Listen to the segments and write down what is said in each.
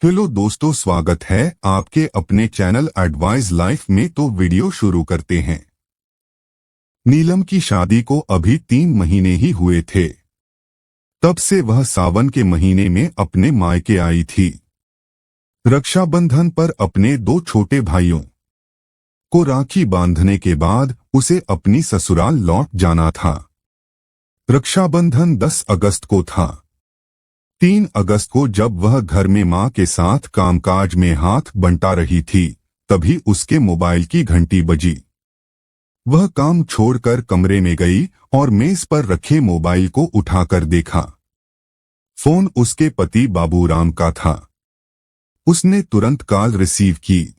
Hello दोस्तों, स्वागत है आपके अपने चैनल एडवाइस लाइफ में। तो वीडियो शुरू करते हैं। नीलम की शादी को अभी 3 महीने ही हुए थे। तब से वह सावन के महीने में अपने मायके आई थी। रक्षाबंधन पर अपने 2 छोटे भाइयों को राखी बांधने के बाद उसे अपनी ससुराल लौट जाना था। रक्षाबंधन 10 अगस्त को था। 3 अगस्त को जब वह घर में मां के साथ कामकाज में हाथ बंटा रही थी, तभी उसके मोबाइल की घंटी बजी। वह काम छोड़कर कमरे में गई और मेज पर रखे मोबाइल को उठाकर देखा। फोन उसके पति बाबूराम का था। उसने तुरंत कॉल रिसीव की।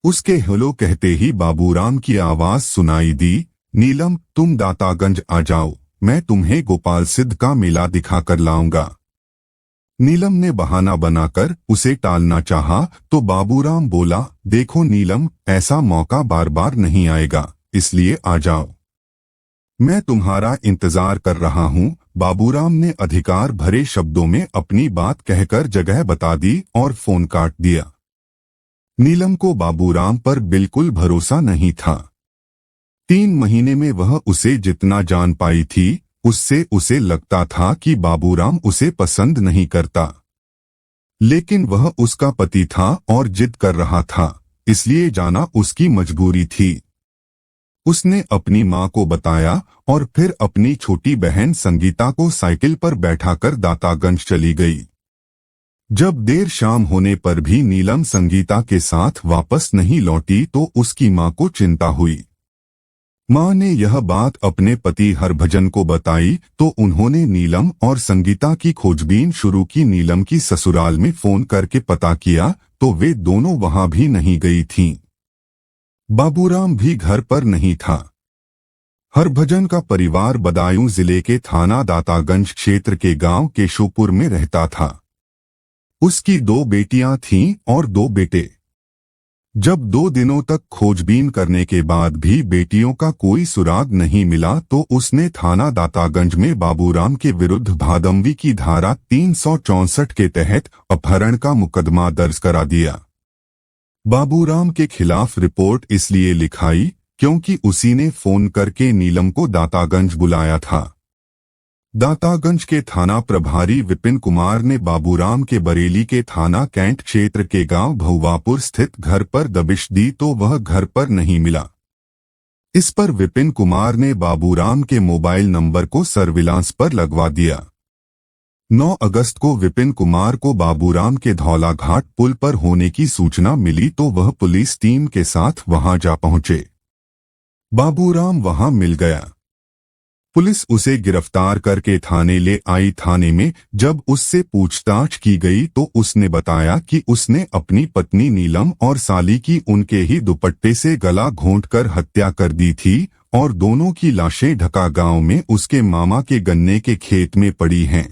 उसके हेलो कहते ही बाबूराम की आवाज सुनाई दी, नीलम तुम दातागंज आ जाओ, मैं तुम्हें गोपाल सिद्ध का मेला दिखाकर लाऊंगा। नीलम ने बहाना बनाकर उसे टालना चाहा तो बाबूराम बोला, देखो नीलम, ऐसा मौका बार बार नहीं आएगा, इसलिए आ जाओ, मैं तुम्हारा इंतजार कर रहा हूँ। बाबूराम ने अधिकार भरे शब्दों में अपनी बात कहकर जगह बता दी और फोन काट दिया। नीलम को बाबूराम पर बिल्कुल भरोसा नहीं था। 3 महीने में वह उसे जितना जान पाई थी, उससे उसे लगता था कि बाबूराम उसे पसंद नहीं करता। लेकिन वह उसका पति था और जिद कर रहा था, इसलिए जाना उसकी मजबूरी थी। उसने अपनी मां को बताया और फिर अपनी छोटी बहन संगीता को साइकिल पर बैठाकर दातागंज चली गई। जब देर शाम होने पर भी नीलम संगीता के साथ वापस नहीं लौटी तो उसकी मां को चिंता हुई। मां ने यह बात अपने पति हरभजन को बताई तो उन्होंने नीलम और संगीता की खोजबीन शुरू की। नीलम की ससुराल में फोन करके पता किया तो वे दोनों वहां भी नहीं गई थीं। बाबूराम भी घर पर नहीं था। हरभजन का परिवार बदायूं जिले के थाना दातागंज क्षेत्र के गांव केशोपुर में रहता था। उसकी 2 बेटियां थीं और 2 बेटे। जब 2 दिनों तक खोजबीन करने के बाद भी बेटियों का कोई सुराग नहीं मिला तो उसने थाना दातागंज में बाबूराम के विरुद्ध भादमवी की धारा 364 के तहत अपहरण का मुकदमा दर्ज करा दिया। बाबूराम के खिलाफ रिपोर्ट इसलिए लिखाई क्योंकि उसी ने फोन करके नीलम को दातागंज बुलाया था। दातागंज के थाना प्रभारी विपिन कुमार ने बाबूराम के बरेली के थाना कैंट क्षेत्र के गांव भुवापुर स्थित घर पर दबिश दी तो वह घर पर नहीं मिला। इस पर विपिन कुमार ने बाबूराम के मोबाइल नंबर को सर्विलांस पर लगवा दिया। 9 अगस्त को विपिन कुमार को बाबूराम के धौला घाट पुल पर होने की सूचना मिली तो वह पुलिस टीम के साथ वहां जा पहुंचे। बाबूराम वहां मिल गया। पुलिस उसे गिरफ्तार करके थाने ले आई। थाने में जब उससे पूछताछ की गई तो उसने बताया कि उसने अपनी पत्नी नीलम और साली की उनके ही दुपट्टे से गला घोंटकर हत्या कर दी थी और दोनों की लाशें ढका गांव में उसके मामा के गन्ने के खेत में पड़ी हैं।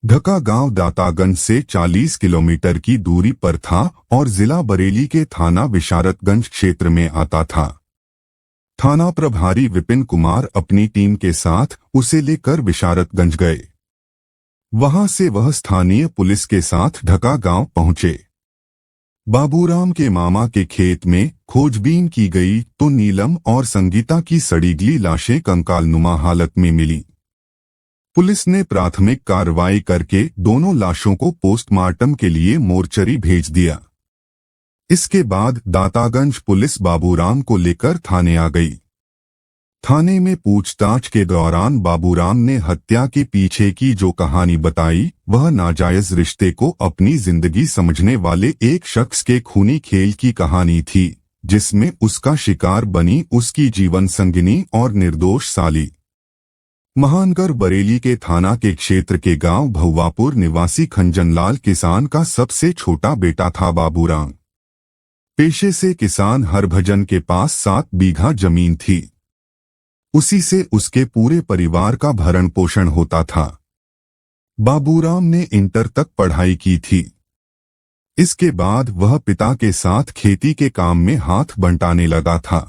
ढका गांव दातागंज से 40 किलोमीटर की दूरी पर था और जिला बरेली के थाना विशारतगंज क्षेत्र में आता था। थाना प्रभारी विपिन कुमार अपनी टीम के साथ उसे लेकर विशारतगंज गए। वहां से वह स्थानीय पुलिस के साथ ढका गांव पहुंचे। बाबूराम के मामा के खेत में खोजबीन की गई तो नीलम और संगीता की सड़ी गली लाशें कंकालनुमा हालत में मिली। पुलिस ने प्राथमिक कार्रवाई करके दोनों लाशों को पोस्टमार्टम के लिए मोर्चरी भेज दिया। इसके बाद दातागंज पुलिस बाबूराम को लेकर थाने आ गई। थाने में पूछताछ के दौरान बाबूराम ने हत्या के पीछे की जो कहानी बताई वह नाजायज रिश्ते को अपनी जिंदगी समझने वाले एक शख्स के खूनी खेल की कहानी थी, जिसमें उसका शिकार बनी उसकी जीवन संगिनी और निर्दोष साली। महानगर बरेली के थाना के क्षेत्र के गांव भुवापुर निवासी खंजनलाल किसान का सबसे छोटा बेटा था बाबूराम। पेशे से किसान हरभजन के पास 7 बीघा जमीन थी। उसी से उसके पूरे परिवार का भरण पोषण होता था। बाबूराम ने इंटर तक पढ़ाई की थी। इसके बाद वह पिता के साथ खेती के काम में हाथ बंटाने लगा था।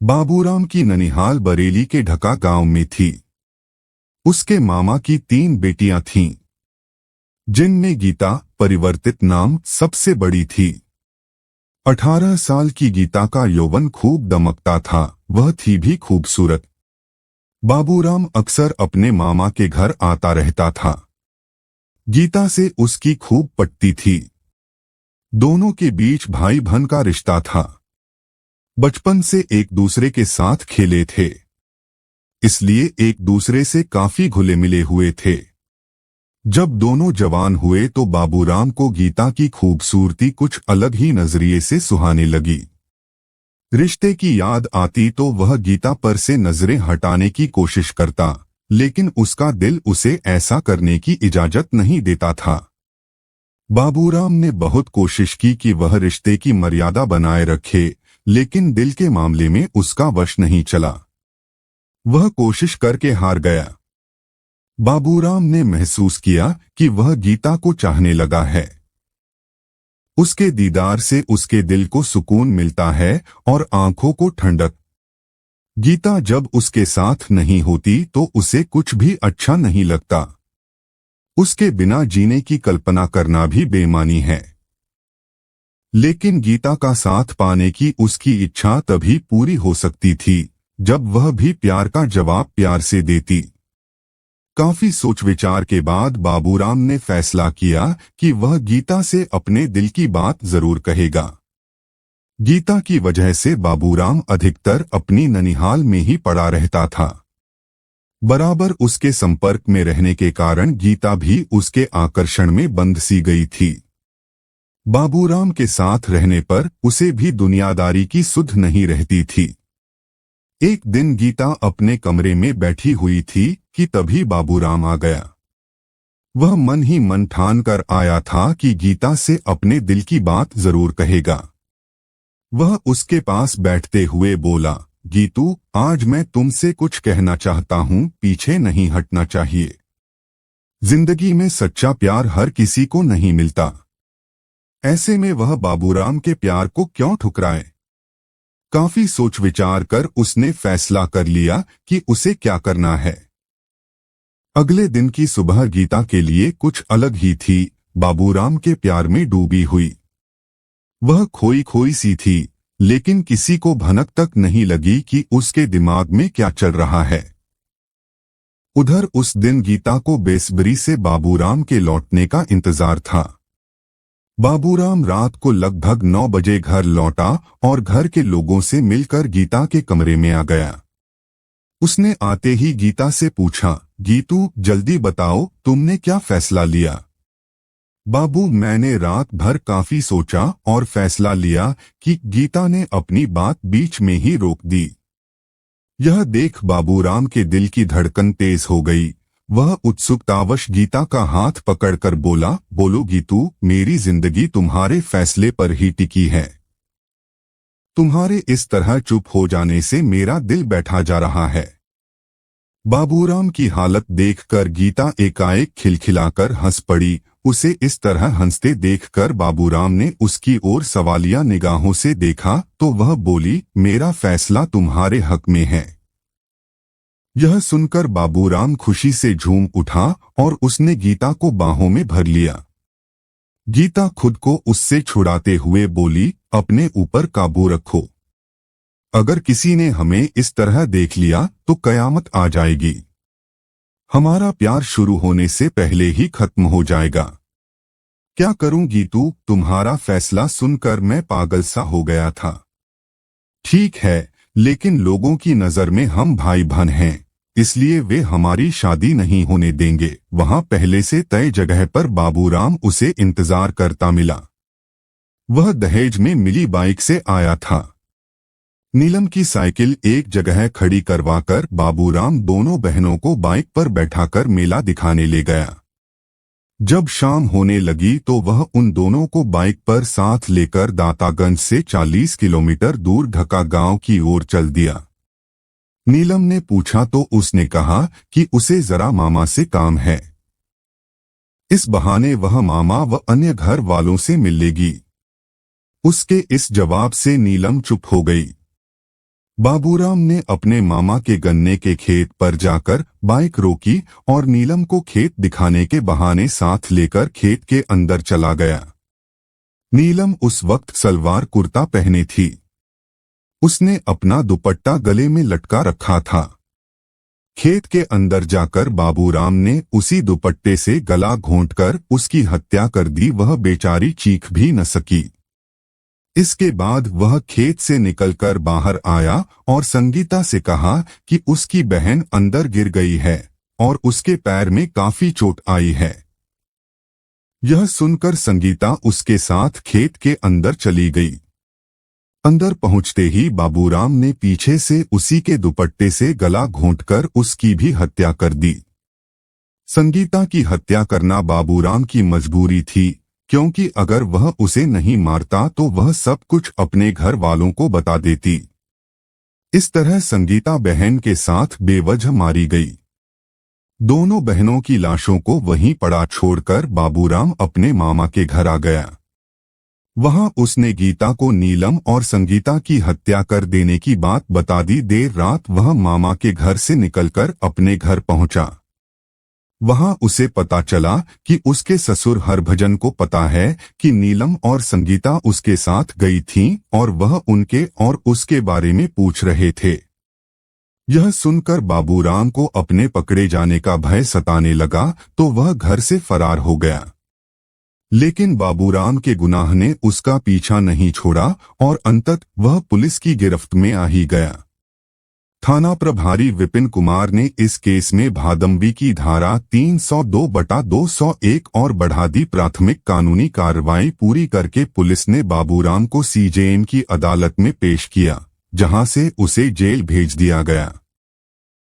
बाबूराम की ननिहाल बरेली के ढका गांव में थी। उसके मामा की 3 बेटियां थीं। जिनमें गीता परिवर्तित नाम सबसे बड़ी थी। 18 साल की गीता का यौवन खूब दमकता था, वह थी भी खूबसूरत। बाबूराम अक्सर अपने मामा के घर आता रहता था। गीता से उसकी खूब पटती थी। दोनों के बीच भाई बहन का रिश्ता था। बचपन से एक दूसरे के साथ खेले थे, इसलिए एक दूसरे से काफी घुले मिले हुए थे। जब दोनों जवान हुए तो बाबूराम को गीता की खूबसूरती कुछ अलग ही नजरिए से सुहाने लगी। रिश्ते की याद आती तो वह गीता पर से नजरें हटाने की कोशिश करता, लेकिन उसका दिल उसे ऐसा करने की इजाजत नहीं देता था। बाबूराम ने बहुत कोशिश की कि वह रिश्ते की मर्यादा बनाए रखे, लेकिन दिल के मामले में उसका वश नहीं चला। वह कोशिश करके हार गया। बाबूराम ने महसूस किया कि वह गीता को चाहने लगा है। उसके दीदार से उसके दिल को सुकून मिलता है और आंखों को ठंडक। गीता जब उसके साथ नहीं होती तो उसे कुछ भी अच्छा नहीं लगता। उसके बिना जीने की कल्पना करना भी बेईमानी है। लेकिन गीता का साथ पाने की उसकी इच्छा तभी पूरी हो सकती थी जब वह भी प्यार का जवाब प्यार से देती। काफी सोच विचार के बाद बाबूराम ने फैसला किया कि वह गीता से अपने दिल की बात जरूर कहेगा। गीता की वजह से बाबूराम अधिकतर अपनी ननिहाल में ही पड़ा रहता था। बराबर उसके संपर्क में रहने के कारण गीता भी उसके आकर्षण में बंध सी गई थी। बाबूराम के साथ रहने पर उसे भी दुनियादारी की सुध नहीं रहती थी। एक दिन गीता अपने कमरे में बैठी हुई थी कि तभी बाबूराम आ गया। वह मन ही मन ठान कर आया था कि गीता से अपने दिल की बात जरूर कहेगा। वह उसके पास बैठते हुए बोला, गीतू, आज मैं तुमसे कुछ कहना चाहता हूँ, पीछे नहीं हटना चाहिए। जिंदगी में सच्चा प्यार हर किसी को नहीं मिलता। ऐसे में वह बाबूराम के प्यार को क्यों ठुकराए। काफी सोच विचार कर उसने फैसला कर लिया कि उसे क्या करना है। अगले दिन की सुबह गीता के लिए कुछ अलग ही थी। बाबूराम के प्यार में डूबी हुई। वह खोई खोई सी थी, लेकिन किसी को भनक तक नहीं लगी कि उसके दिमाग में क्या चल रहा है। उधर उस दिन गीता को बेसब्री से बाबूराम के लौटने का इंतजार था। बाबूराम रात को लगभग 9 बजे घर लौटा और घर के लोगों से मिलकर गीता के कमरे में आ गया। उसने आते ही गीता से पूछा, गीतू, जल्दी बताओ, तुमने क्या फैसला लिया। बाबू, मैंने रात भर काफी सोचा और फैसला लिया कि गीता ने अपनी बात बीच में ही रोक दी। यह देख बाबूराम के दिल की धड़कन तेज हो गई। वह उत्सुकतावश गीता का हाथ पकड़कर बोला, बोलो गीतू, मेरी जिंदगी तुम्हारे फैसले पर ही टिकी है। तुम्हारे इस तरह चुप हो जाने से मेरा दिल बैठा जा रहा है। बाबूराम की हालत देखकर गीता एकाएक खिलखिलाकर हंस पड़ी। उसे इस तरह हंसते देखकर बाबूराम ने उसकी ओर सवालिया निगाहों से देखा तो वह बोली, मेरा फैसला तुम्हारे हक में है। यह सुनकर बाबूराम खुशी से झूम उठा और उसने गीता को बाहों में भर लिया। गीता खुद को उससे छुड़ाते हुए बोली, अपने ऊपर काबू रखो। अगर किसी ने हमें इस तरह देख लिया तो कयामत आ जाएगी। हमारा प्यार शुरू होने से पहले ही खत्म हो जाएगा। क्या करूं गीतू, तुम्हारा फैसला सुनकर मैं पागल सा हो गया था। ठीक है, लेकिन लोगों की नजर में हम भाई बहन हैं, इसलिए वे हमारी शादी नहीं होने देंगे। वहां पहले से तय जगह पर बाबूराम उसे इंतजार करता मिला। वह दहेज में मिली बाइक से आया था। नीलम की साइकिल एक जगह खड़ी करवाकर बाबूराम दोनों बहनों को बाइक पर बैठाकर मेला दिखाने ले गया। जब शाम होने लगी तो वह उन दोनों को बाइक पर साथ लेकर दातागंज से 40 किलोमीटर दूर ढका गांव की ओर चल दिया। नीलम ने पूछा तो उसने कहा कि उसे जरा मामा से काम है। इस बहाने वह मामा व अन्य घर वालों से मिल लेगी। उसके इस जवाब से नीलम चुप हो गई। बाबूराम ने अपने मामा के गन्ने के खेत पर जाकर बाइक रोकी और नीलम को खेत दिखाने के बहाने साथ लेकर खेत के अंदर चला गया। नीलम उस वक्त सलवार कुर्ता पहने थी। उसने अपना दुपट्टा गले में लटका रखा था। खेत के अंदर जाकर बाबूराम ने उसी दुपट्टे से गला घोंटकर उसकी हत्या कर दी। वह बेचारी चीख भी न सकी। इसके बाद वह खेत से निकलकर बाहर आया और संगीता से कहा कि उसकी बहन अंदर गिर गई है और उसके पैर में काफी चोट आई है। यह सुनकर संगीता उसके साथ खेत के अंदर चली गई। अंदर पहुंचते ही बाबूराम ने पीछे से उसी के दुपट्टे से गला घोंटकर उसकी भी हत्या कर दी। संगीता की हत्या करना बाबूराम की मजबूरी थी, क्योंकि अगर वह उसे नहीं मारता तो वह सब कुछ अपने घर वालों को बता देती। इस तरह संगीता बहन के साथ बेवजह मारी गई। दोनों बहनों की लाशों को वहीं पड़ा छोड़कर बाबूराम अपने मामा के घर आ गया। वहां उसने गीता को नीलम और संगीता की हत्या कर देने की बात बता दी। देर रात वह मामा के घर से निकलकर अपने घर पहुंचा। वहां उसे पता चला कि उसके ससुर हरभजन को पता है कि नीलम और संगीता उसके साथ गई थीं और वह उनके और उसके बारे में पूछ रहे थे। यह सुनकर बाबूराम को अपने पकड़े जाने का भय सताने लगा तो वह घर से फरार हो गया। लेकिन बाबूराम के गुनाह ने उसका पीछा नहीं छोड़ा और अंततः वह पुलिस की गिरफ्त में आ ही गया। थाना प्रभारी विपिन कुमार ने इस केस में भादंबी की धारा 302/201 और बढ़ा दी। प्राथमिक कानूनी कार्रवाई पूरी करके पुलिस ने बाबूराम को सीजेएम की अदालत में पेश किया, जहां से उसे जेल भेज दिया गया।